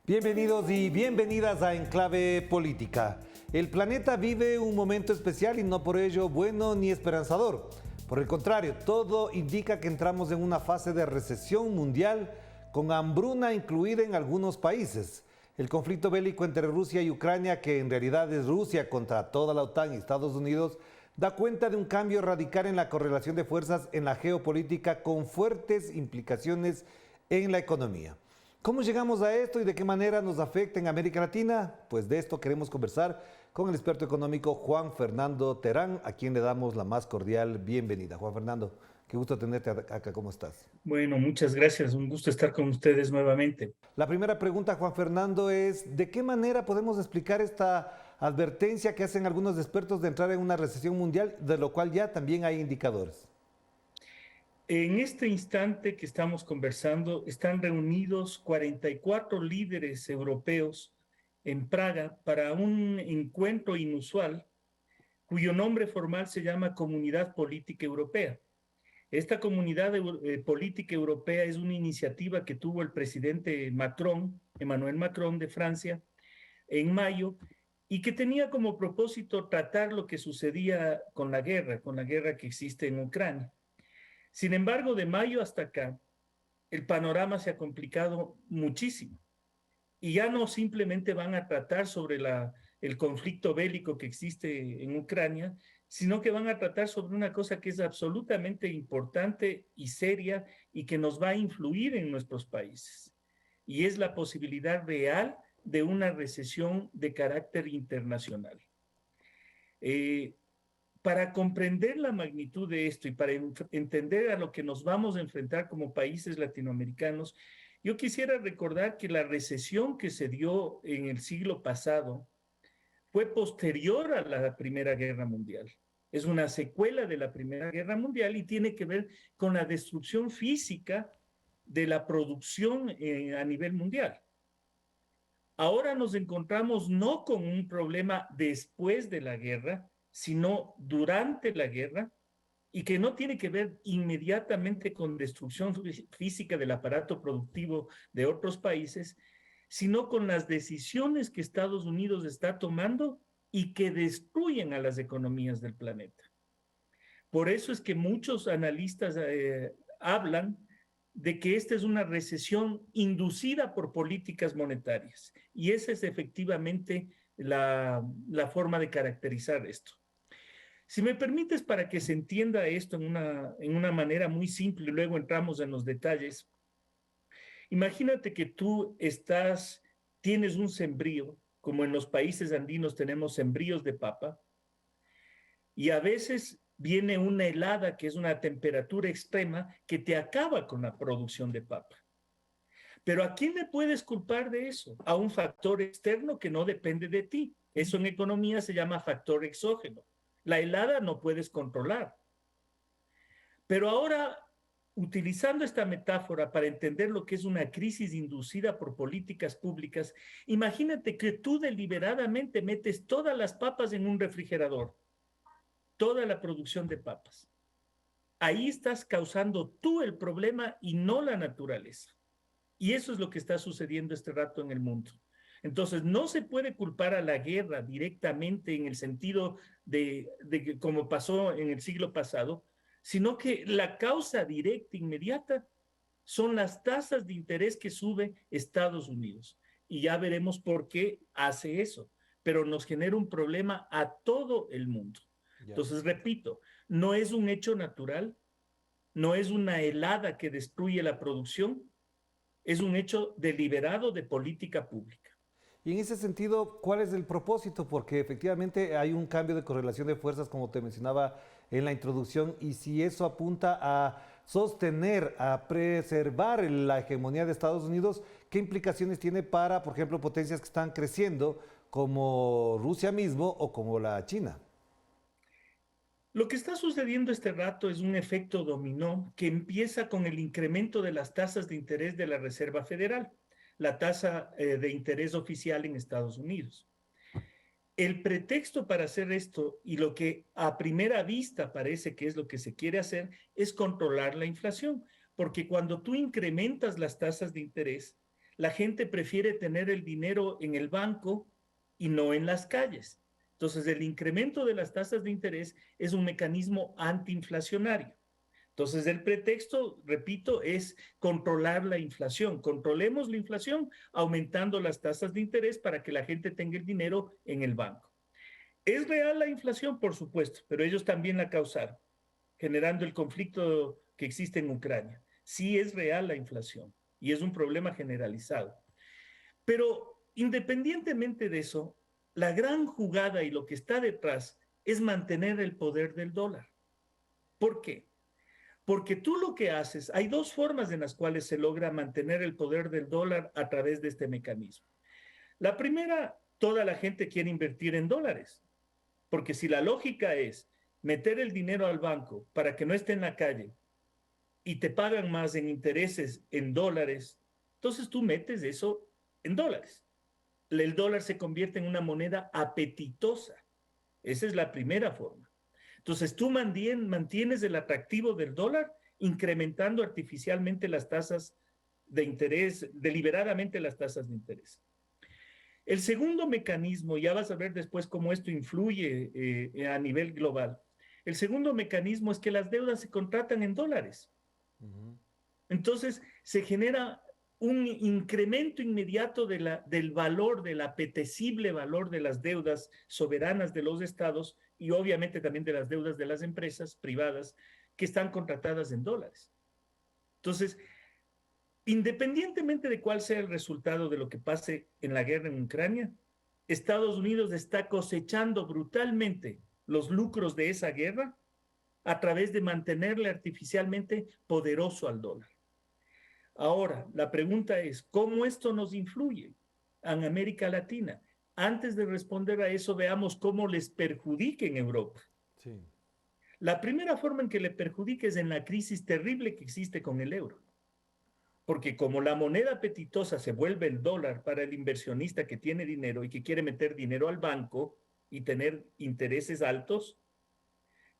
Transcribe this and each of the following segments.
Bienvenidos y bienvenidas a Enclave Política. El planeta vive un momento especial y no por ello bueno ni esperanzador. Por el contrario, todo indica que entramos en una fase de recesión mundial con hambruna incluida en algunos países. El conflicto bélico entre Rusia y Ucrania, que en realidad es Rusia contra toda la OTAN y Estados Unidos, da cuenta de un cambio radical en la correlación de fuerzas en la geopolítica con fuertes implicaciones en la economía. ¿Cómo llegamos a esto y de qué manera nos afecta en América Latina? Pues de esto queremos conversar con el experto económico Juan Fernando Terán, a quien le damos la más cordial bienvenida. Juan Fernando, qué gusto tenerte acá, ¿cómo estás? Bueno, muchas gracias. Un gusto estar con ustedes nuevamente. La primera pregunta, Juan Fernando, es ¿de qué manera podemos explicar esta advertencia que hacen algunos expertos de entrar en una recesión mundial, de lo cual ya también hay indicadores? En este instante que estamos conversando, están reunidos 44 líderes europeos en Praga para un encuentro inusual cuyo nombre formal se llama Comunidad Política Europea. Esta Comunidad Política Europea es una iniciativa que tuvo el presidente Macron, Emmanuel Macron de Francia, en mayo, y que tenía como propósito tratar lo que sucedía con la guerra que existe en Ucrania. Sin embargo, de mayo hasta acá, el panorama se ha complicado muchísimo y ya no simplemente van a tratar sobre el conflicto bélico que existe en Ucrania, sino que van a tratar sobre una cosa que es absolutamente importante y seria y que nos va a influir en nuestros países. Y es la posibilidad real de una recesión de carácter internacional. Eh, para comprender la magnitud de esto y para entender a lo que nos vamos a enfrentar como países latinoamericanos, yo quisiera recordar que la recesión que se dio en el siglo pasado fue posterior a la Primera Guerra Mundial. Es una secuela de la Primera Guerra Mundial y tiene que ver con la destrucción física de la producción a nivel mundial. Ahora nos encontramos no con un problema después de la guerra, sino durante la guerra, y que no tiene que ver inmediatamente con destrucción física del aparato productivo de otros países, sino con las decisiones que Estados Unidos está tomando y que destruyen a las economías del planeta. Por eso es que muchos analistas hablan de que esta es una recesión inducida por políticas monetarias. Y esa es efectivamente la forma de caracterizar esto. Si me permites, para que se entienda esto en una manera muy simple y luego entramos en los detalles, imagínate que tienes un sembrío, como en los países andinos tenemos sembríos de papa, y a veces viene una helada que es una temperatura extrema que te acaba con la producción de papa. Pero ¿a quién le puedes culpar de eso? A un factor externo que no depende de ti. Eso en economía se llama factor exógeno. La helada no puedes controlar. Pero ahora, utilizando esta metáfora para entender lo que es una crisis inducida por políticas públicas, imagínate que tú deliberadamente metes todas las papas en un refrigerador, toda la producción de papas. Ahí estás causando tú el problema y no la naturaleza. Y eso es lo que está sucediendo este rato en el mundo. Entonces, no se puede culpar a la guerra directamente en el sentido de como pasó en el siglo pasado, sino que la causa directa, inmediata, son las tasas de interés que sube Estados Unidos. Y ya veremos por qué hace eso, pero nos genera un problema a todo el mundo. Ya. Entonces, repito, no es un hecho natural, no es una helada que destruye la producción, es un hecho deliberado de política pública. Y en ese sentido, ¿cuál es el propósito? Porque efectivamente hay un cambio de correlación de fuerzas, como te mencionaba en la introducción, y si eso apunta a sostener, a preservar la hegemonía de Estados Unidos, ¿qué implicaciones tiene para, por ejemplo, potencias que están creciendo como Rusia mismo o como la China? Lo que está sucediendo este rato es un efecto dominó que empieza con el incremento de las tasas de interés de la Reserva Federal, la tasa de interés oficial en Estados Unidos. El pretexto para hacer esto y lo que a primera vista parece que es lo que se quiere hacer es controlar la inflación, porque cuando tú incrementas las tasas de interés, la gente prefiere tener el dinero en el banco y no en las calles. Entonces, el incremento de las tasas de interés es un mecanismo antiinflacionario. Entonces, el pretexto, repito, es controlar la inflación. Controlemos la inflación aumentando las tasas de interés para que la gente tenga el dinero en el banco. ¿Es real la inflación? Por supuesto, pero ellos también la causaron, generando el conflicto que existe en Ucrania. Sí es real la inflación y es un problema generalizado. Pero independientemente de eso, la gran jugada y lo que está detrás es mantener el poder del dólar. ¿Por qué? Porque tú lo que haces, hay dos formas en las cuales se logra mantener el poder del dólar a través de este mecanismo. La primera, toda la gente quiere invertir en dólares, porque si la lógica es meter el dinero al banco para que no esté en la calle y te pagan más en intereses en dólares, entonces tú metes eso en dólares. El dólar se convierte en una moneda apetitosa. Esa es la primera forma. Entonces tú mantienes el atractivo del dólar incrementando artificialmente las tasas de interés, deliberadamente las tasas de interés. El segundo mecanismo, ya vas a ver después cómo esto influye a nivel global. El segundo mecanismo es que las deudas se contratan en dólares. Entonces se genera un incremento inmediato del valor, del apetecible valor de las deudas soberanas de los estados y obviamente también de las deudas de las empresas privadas que están contratadas en dólares. Entonces, independientemente de cuál sea el resultado de lo que pase en la guerra en Ucrania, Estados Unidos está cosechando brutalmente los lucros de esa guerra a través de mantenerle artificialmente poderoso al dólar. Ahora, la pregunta es, ¿cómo esto nos influye en América Latina? Antes de responder a eso, veamos cómo les perjudica en Europa. Sí. La primera forma en que le perjudica es en la crisis terrible que existe con el euro. Porque como la moneda apetitosa se vuelve el dólar para el inversionista que tiene dinero y que quiere meter dinero al banco y tener intereses altos,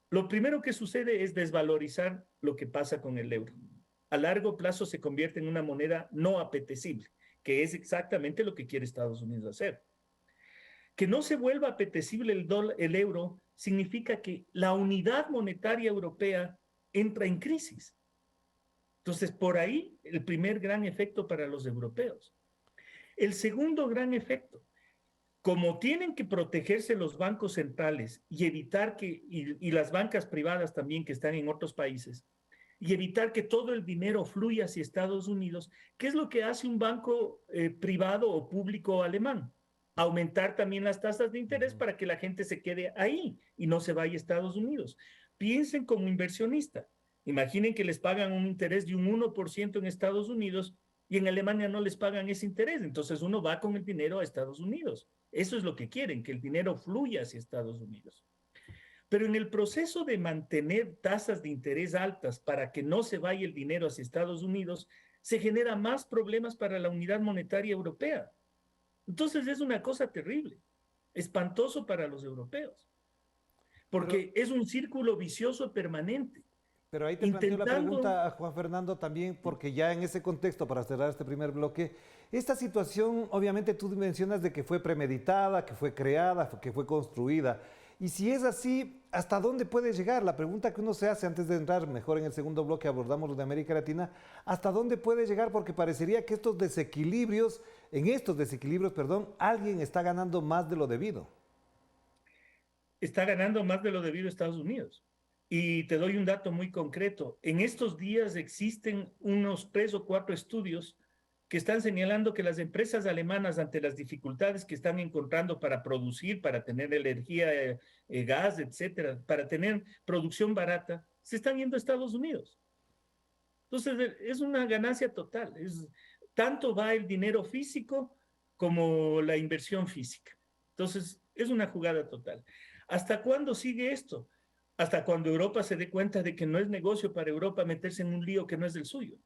lo primero que sucede es desvalorizar lo que pasa con el euro. A largo plazo se convierte en una moneda no apetecible, que es exactamente lo que quiere Estados Unidos hacer. Que no se vuelva apetecible el euro significa que la unidad monetaria europea entra en crisis. Entonces, por ahí el primer gran efecto para los europeos. El segundo gran efecto, como tienen que protegerse los bancos centrales y evitar y las bancas privadas también que están en otros países, y evitar que todo el dinero fluya hacia Estados Unidos, ¿qué es lo que hace un banco privado o público alemán? Aumentar también las tasas de interés para que la gente se quede ahí y no se vaya a Estados Unidos. Piensen como inversionista. Imaginen que les pagan un interés de un 1% en Estados Unidos y en Alemania no les pagan ese interés. Entonces uno va con el dinero a Estados Unidos. Eso es lo que quieren, que el dinero fluya hacia Estados Unidos. Pero en el proceso de mantener tasas de interés altas para que no se vaya el dinero hacia Estados Unidos, se genera más problemas para la unidad monetaria europea. Entonces es una cosa terrible, espantoso para los europeos, porque es un círculo vicioso permanente. Pero ahí te planteo la Intentando... pregunta a Juan Fernando también, porque ya en ese contexto, para cerrar este primer bloque, esta situación, obviamente tú mencionas de que fue premeditada, que fue creada, que fue construida. Y si es así, ¿hasta dónde puede llegar? La pregunta que uno se hace antes de entrar, mejor en el segundo bloque abordamos lo de América Latina, ¿hasta dónde puede llegar? Porque parecería que en estos desequilibrios, alguien está ganando más de lo debido. Está ganando más de lo debido a Estados Unidos. Y te doy un dato muy concreto. En estos días existen unos 3 o 4 estudios que están señalando que las empresas alemanas, ante las dificultades que están encontrando para producir, para tener energía, gas, etcétera, para tener producción barata, se están yendo a Estados Unidos. Entonces, es una ganancia total. Tanto va el dinero físico como la inversión física. Entonces, es una jugada total. ¿Hasta cuándo sigue esto? Hasta cuando Europa se dé cuenta de que no es negocio para Europa meterse en un lío que no es del suyo.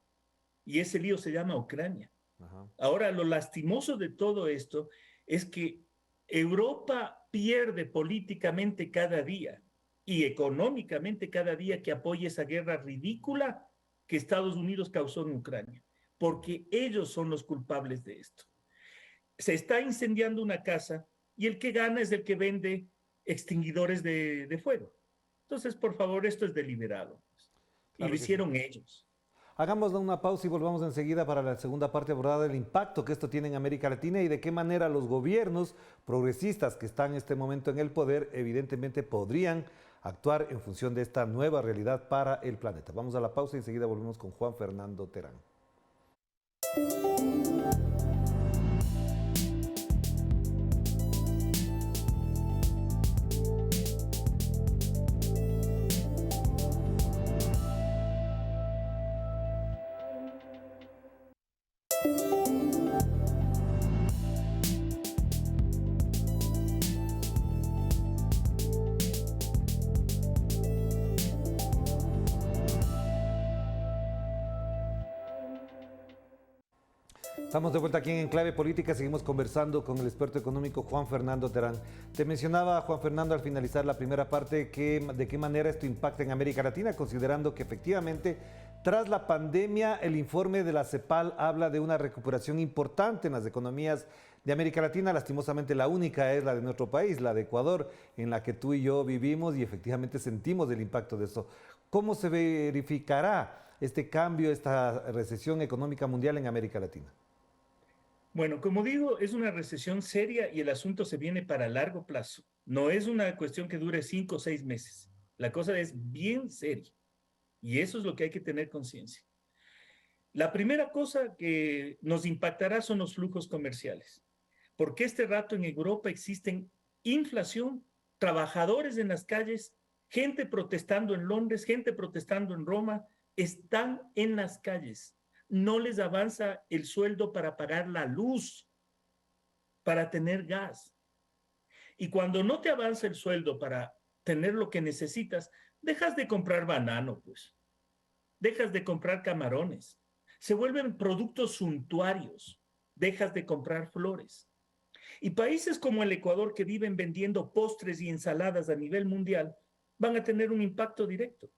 Y ese lío se llama Ucrania. Ajá. Ahora, lo lastimoso de todo esto es que Europa pierde políticamente cada día y económicamente cada día que apoya esa guerra ridícula que Estados Unidos causó en Ucrania. porque ellos son los culpables de esto. Se está incendiando una casa y el que gana es el que vende extinguidores de fuego. Entonces, por favor, esto es deliberado. Y lo Claro que sí. hicieron ellos. Hagamos una pausa y volvamos enseguida para la segunda parte abordada del impacto que esto tiene en América Latina y de qué manera los gobiernos progresistas que están en este momento en el poder evidentemente podrían actuar en función de esta nueva realidad para el planeta. Vamos a la pausa y enseguida volvemos con Juan Fernando Terán. Estamos de vuelta aquí en Enclave Política, seguimos conversando con el experto económico Juan Fernando Terán. Te mencionaba, Juan Fernando, al finalizar la primera parte, de qué manera esto impacta en América Latina, considerando que efectivamente, tras la pandemia, el informe de la CEPAL habla de una recuperación importante en las economías de América Latina. Lastimosamente, la única es la de nuestro país, la de Ecuador, en la que tú y yo vivimos y efectivamente sentimos el impacto de eso. ¿Cómo se verificará este cambio, esta recesión económica mundial en América Latina? Bueno, como digo, es una recesión seria y el asunto se viene para largo plazo. No es una cuestión que dure 5 o 6 meses. La cosa es bien seria y eso es lo que hay que tener conciencia. La primera cosa que nos impactará son los flujos comerciales, porque este rato en Europa existen inflación, trabajadores en las calles, gente protestando en Londres, gente protestando en Roma, están en las calles. No les avanza el sueldo para pagar la luz, para tener gas. Y cuando no te avanza el sueldo para tener lo que necesitas, dejas de comprar banano, pues. Dejas de comprar camarones. Se vuelven productos suntuarios. Dejas de comprar flores. Y países como el Ecuador, que viven vendiendo postres y ensaladas a nivel mundial, van a tener un impacto directo.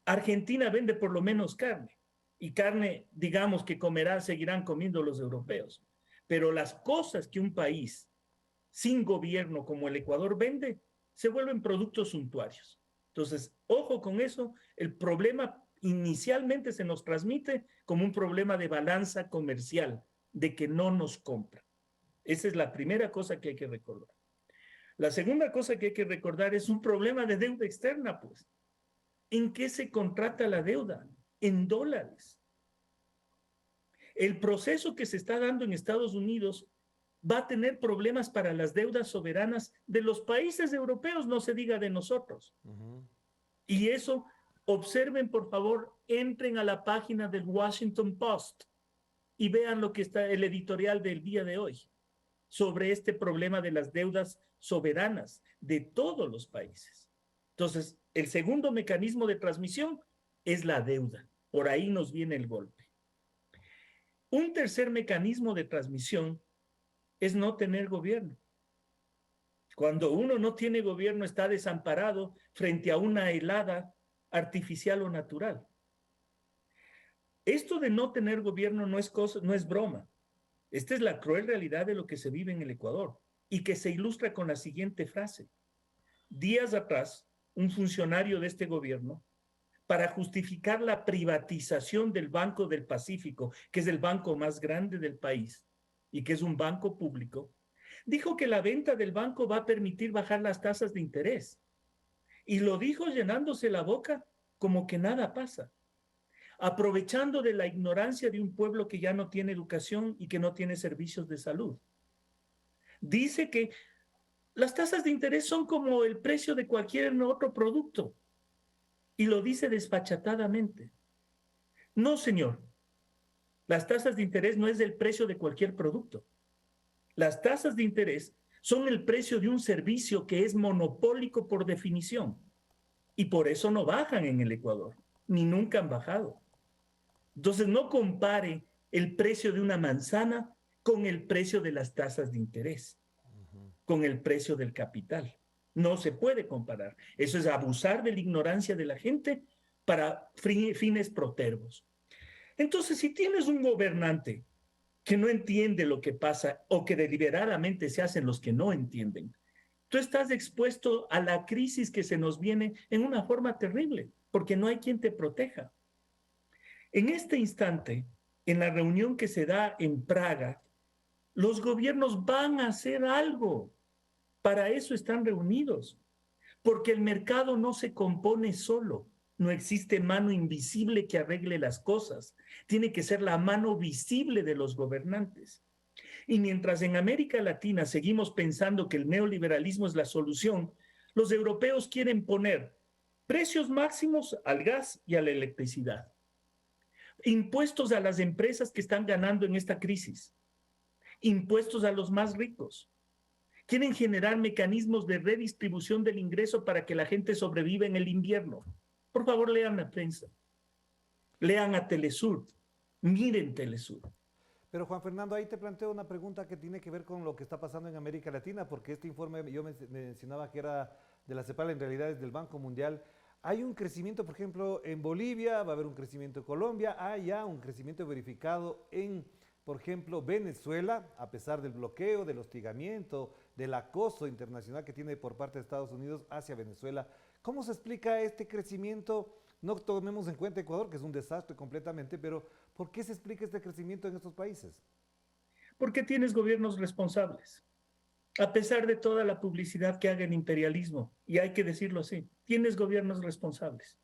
Argentina vende por lo menos carne. Y carne, digamos, que seguirán comiendo los europeos. Pero las cosas que un país sin gobierno como el Ecuador vende, se vuelven productos suntuarios. Entonces, ojo con eso, el problema inicialmente se nos transmite como un problema de balanza comercial, de que no nos compran. Esa es la primera cosa que hay que recordar. La segunda cosa que hay que recordar es un problema de deuda externa, pues. ¿En qué se contrata la deuda? En dólares. El proceso que se está dando en Estados Unidos va a tener problemas para las deudas soberanas de los países europeos, no se diga de nosotros. Y eso, observen por favor, entren a la página del Washington Post y vean lo que está el editorial del día de hoy sobre este problema de las deudas soberanas de todos los países. Entonces, el segundo mecanismo de transmisión es la deuda. Por ahí nos viene el golpe. Un tercer mecanismo de transmisión es no tener gobierno. Cuando uno no tiene gobierno, está desamparado frente a una helada artificial o natural. Esto de no tener gobierno no es broma. Esta es la cruel realidad de lo que se vive en el Ecuador y que se ilustra con la siguiente frase. Días atrás, un funcionario de este gobierno, para justificar la privatización del Banco del Pacífico, que es el banco más grande del país y que es un banco público, dijo que la venta del banco va a permitir bajar las tasas de interés. Y lo dijo llenándose la boca como que nada pasa, aprovechando de la ignorancia de un pueblo que ya no tiene educación y que no tiene servicios de salud. Dice que las tasas de interés son como el precio de cualquier otro producto. Y lo dice desfachatadamente. No, señor. Las tasas de interés no es el precio de cualquier producto. Las tasas de interés son el precio de un servicio que es monopólico por definición. Y por eso no bajan en el Ecuador, ni nunca han bajado. Entonces no compare el precio de una manzana con el precio de las tasas de interés, con el precio del capital. No se puede comparar. Eso es abusar de la ignorancia de la gente para fines protervos. Entonces, si tienes un gobernante que no entiende lo que pasa o que deliberadamente se hacen los que no entienden, tú estás expuesto a la crisis que se nos viene en una forma terrible, porque no hay quien te proteja. En este instante, en la reunión que se da en Praga, los gobiernos van a hacer algo. Para eso están reunidos, porque el mercado no se compone solo. No existe mano invisible que arregle las cosas. Tiene que ser la mano visible de los gobernantes. Y mientras en América Latina seguimos pensando que el neoliberalismo es la solución, los europeos quieren poner precios máximos al gas y a la electricidad, impuestos a las empresas que están ganando en esta crisis, impuestos a los más ricos. Quieren generar mecanismos de redistribución del ingreso para que la gente sobreviva en el invierno. Por favor, lean la prensa. Lean a Telesur. Miren Telesur. Pero Juan Fernando, ahí te planteo una pregunta que tiene que ver con lo que está pasando en América Latina, porque este informe yo mencionaba que era de la CEPAL, en realidad es del Banco Mundial. Hay un crecimiento, por ejemplo, en Bolivia, va a haber un crecimiento en Colombia, hay ya un crecimiento verificado en, por ejemplo, Venezuela, a pesar del bloqueo, del hostigamiento, del acoso internacional que tiene por parte de Estados Unidos hacia Venezuela. ¿Cómo se explica este crecimiento? No tomemos en cuenta Ecuador, que es un desastre completamente, pero ¿por qué se explica este crecimiento en estos países? Porque tienes gobiernos responsables. A pesar de toda la publicidad que haga el imperialismo, y hay que decirlo así, tienes gobiernos responsables.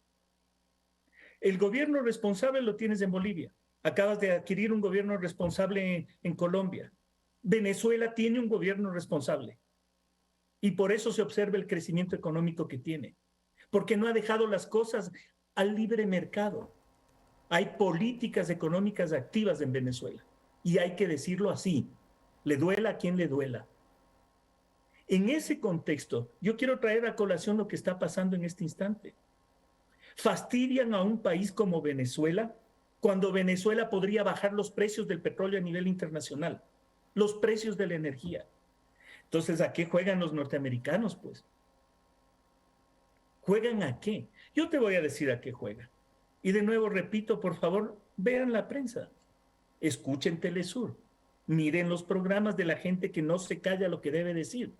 El gobierno responsable lo tienes en Bolivia. Acabas de adquirir un gobierno responsable en Colombia. Venezuela tiene un gobierno responsable. Y por eso se observa el crecimiento económico que tiene. Porque no ha dejado las cosas al libre mercado. Hay políticas económicas activas en Venezuela. Y hay que decirlo así. Le duela a quien le duela. En ese contexto, yo quiero traer a colación lo que está pasando en este instante. Fastidian a un país como Venezuela cuando Venezuela podría bajar los precios del petróleo a nivel internacional, los precios de la energía. Entonces, ¿a qué juegan los norteamericanos, pues? ¿Juegan a qué? Yo te voy a decir a qué juegan. Y de nuevo repito, por favor, vean la prensa, escuchen Telesur, miren los programas de la gente que no se calla lo que debe decir.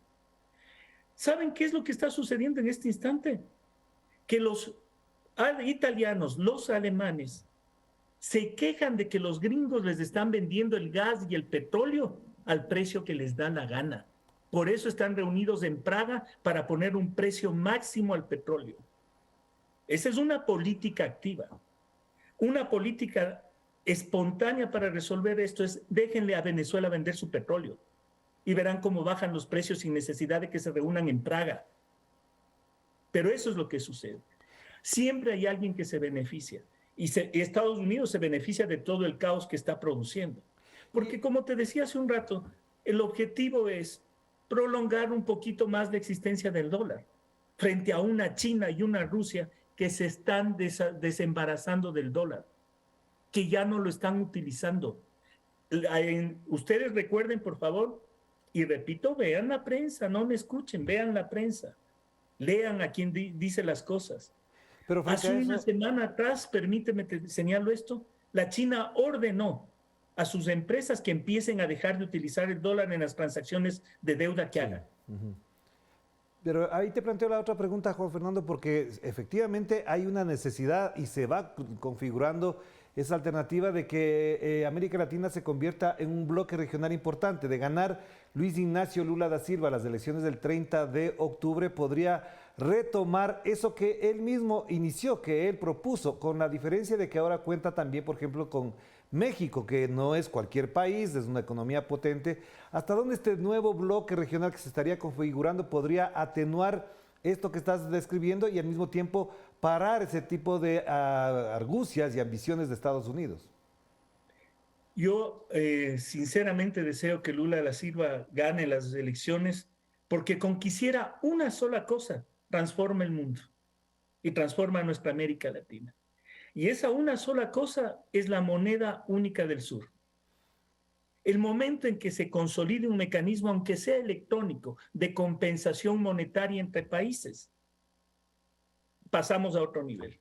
¿Saben qué es lo que está sucediendo en este instante? Que los italianos, los alemanes, se quejan de que los gringos les están vendiendo el gas y el petróleo al precio que les da la gana. Por eso están reunidos en Praga para poner un precio máximo al petróleo. Esa es una política activa. Una política espontánea para resolver esto es déjenle a Venezuela vender su petróleo y verán cómo bajan los precios sin necesidad de que se reúnan en Praga. Pero eso es lo que sucede. Siempre hay alguien que se beneficia y Estados Unidos se beneficia de todo el caos que está produciendo. Porque como te decía hace un rato, el objetivo es prolongar un poquito más la existencia del dólar frente a una China y una Rusia que se están desembarazando del dólar, que ya no lo están utilizando. Ustedes recuerden, por favor, y repito, vean la prensa, no me escuchen, vean la prensa, lean a quien dice las cosas. Pero Hace una semana atrás, permíteme te señalo esto, la China ordenó a sus empresas que empiecen a dejar de utilizar el dólar en las transacciones de deuda que hagan. Pero ahí te planteo la otra pregunta, Juan Fernando, porque efectivamente hay una necesidad y se va configurando esa alternativa de que América Latina se convierta en un bloque regional importante. De ganar Luis Ignacio Lula da Silva las elecciones del 30 de octubre, podría retomar eso que él mismo inició, que él propuso, con la diferencia de que ahora cuenta también, por ejemplo, con México, que no es cualquier país, es una economía potente. ¿Hasta dónde este nuevo bloque regional que se estaría configurando podría atenuar esto que estás describiendo y al mismo tiempo parar ese tipo de argucias y ambiciones de Estados Unidos? Yo sinceramente deseo que Lula da Silva gane las elecciones porque con quisiera una sola cosa, transforma el mundo y transforma a nuestra América Latina. Y esa una sola cosa es la moneda única del sur. El momento en que se consolide un mecanismo, aunque sea electrónico, de compensación monetaria entre países, pasamos a otro nivel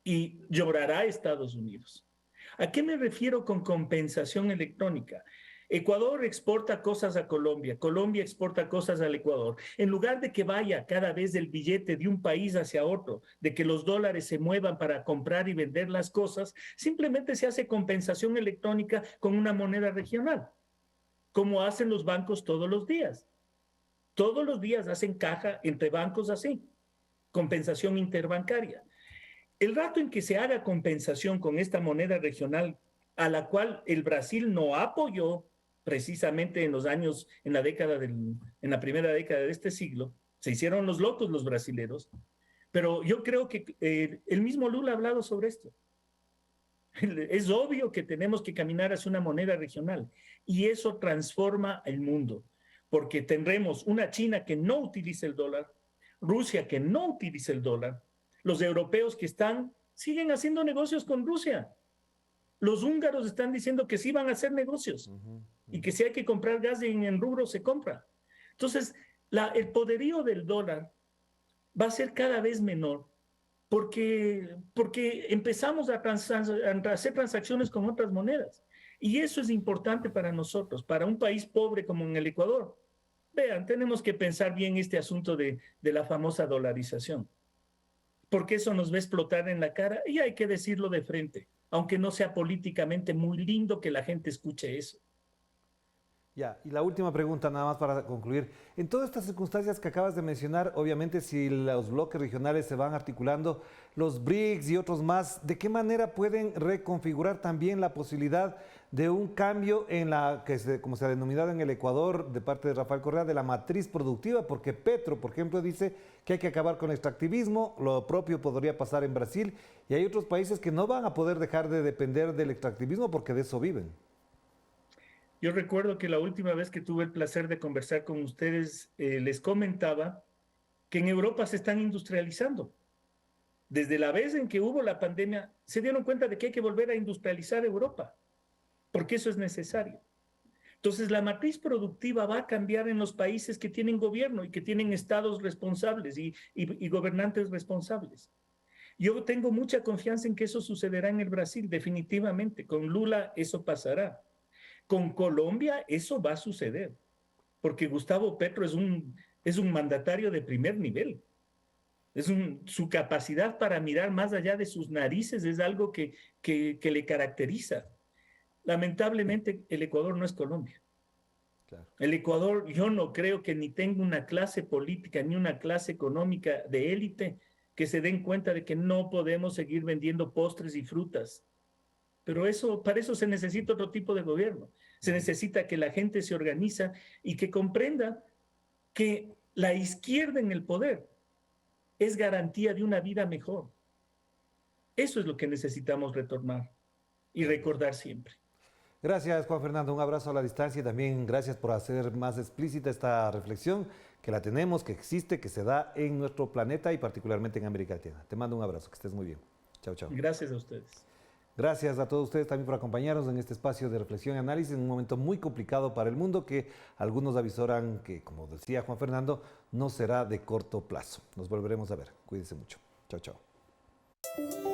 y llorará Estados Unidos. ¿A qué me refiero con compensación electrónica? Ecuador exporta cosas a Colombia, Colombia exporta cosas al Ecuador. En lugar de que vaya cada vez el billete de un país hacia otro, de que los dólares se muevan para comprar y vender las cosas, simplemente se hace compensación electrónica con una moneda regional, como hacen los bancos todos los días. Todos los días hacen caja entre bancos así, compensación interbancaria. El rato en que se haga compensación con esta moneda regional, a la cual el Brasil no apoyó precisamente en los años, en la primera década de este siglo, se hicieron los locos los brasileros, pero yo creo que el mismo Lula ha hablado sobre esto. Es obvio que tenemos que caminar hacia una moneda regional y eso transforma el mundo, porque tendremos una China que no utilice el dólar, Rusia que no utilice el dólar, los europeos que siguen haciendo negocios con Rusia. Los húngaros están diciendo que sí van a hacer negocios y que si hay que comprar gas en rubro se compra. Entonces, el poderío del dólar va a ser cada vez menor porque empezamos a hacer transacciones con otras monedas. Y eso es importante para nosotros, para un país pobre como en el Ecuador. Vean, tenemos que pensar bien este asunto de la famosa dolarización, porque eso nos va a explotar en la cara y hay que decirlo de frente, aunque no sea políticamente muy lindo que la gente escuche eso. Ya, y la última pregunta, nada más para concluir. En todas estas circunstancias que acabas de mencionar, obviamente si los bloques regionales se van articulando, los BRICS y otros más, ¿de qué manera pueden reconfigurar también la posibilidad de un cambio en como se ha denominado en el Ecuador, de parte de Rafael Correa, de la matriz productiva? Porque Petro, por ejemplo, dice que hay que acabar con el extractivismo, lo propio podría pasar en Brasil, y hay otros países que no van a poder dejar de depender del extractivismo porque de eso viven. Yo recuerdo que la última vez que tuve el placer de conversar con ustedes, les comentaba que en Europa se están industrializando. Desde la vez en que hubo la pandemia, se dieron cuenta de que hay que volver a industrializar Europa, porque eso es necesario. Entonces, la matriz productiva va a cambiar en los países que tienen gobierno y que tienen estados responsables y gobernantes responsables. Yo tengo mucha confianza en que eso sucederá en el Brasil, definitivamente. Con Lula eso pasará. Con Colombia eso va a suceder, porque Gustavo Petro es un mandatario de primer nivel. Su capacidad para mirar más allá de sus narices es algo que le caracteriza. Lamentablemente, el Ecuador no es Colombia. Claro. El Ecuador, yo no creo que ni tenga una clase política ni una clase económica de élite que se den cuenta de que no podemos seguir vendiendo postres y frutas. Pero para eso se necesita otro tipo de gobierno. Se necesita que la gente se organiza y que comprenda que la izquierda en el poder es garantía de una vida mejor. Eso es lo que necesitamos retornar y recordar siempre. Gracias, Juan Fernando. Un abrazo a la distancia y también gracias por hacer más explícita esta reflexión, que la tenemos, que existe, que se da en nuestro planeta y particularmente en América Latina. Te mando un abrazo, que estés muy bien. Chao, chao. Gracias a ustedes. Gracias a todos ustedes también por acompañarnos en este espacio de reflexión y análisis en un momento muy complicado para el mundo que algunos avisoran que, como decía Juan Fernando, no será de corto plazo. Nos volveremos a ver. Cuídense mucho. Chao, chao.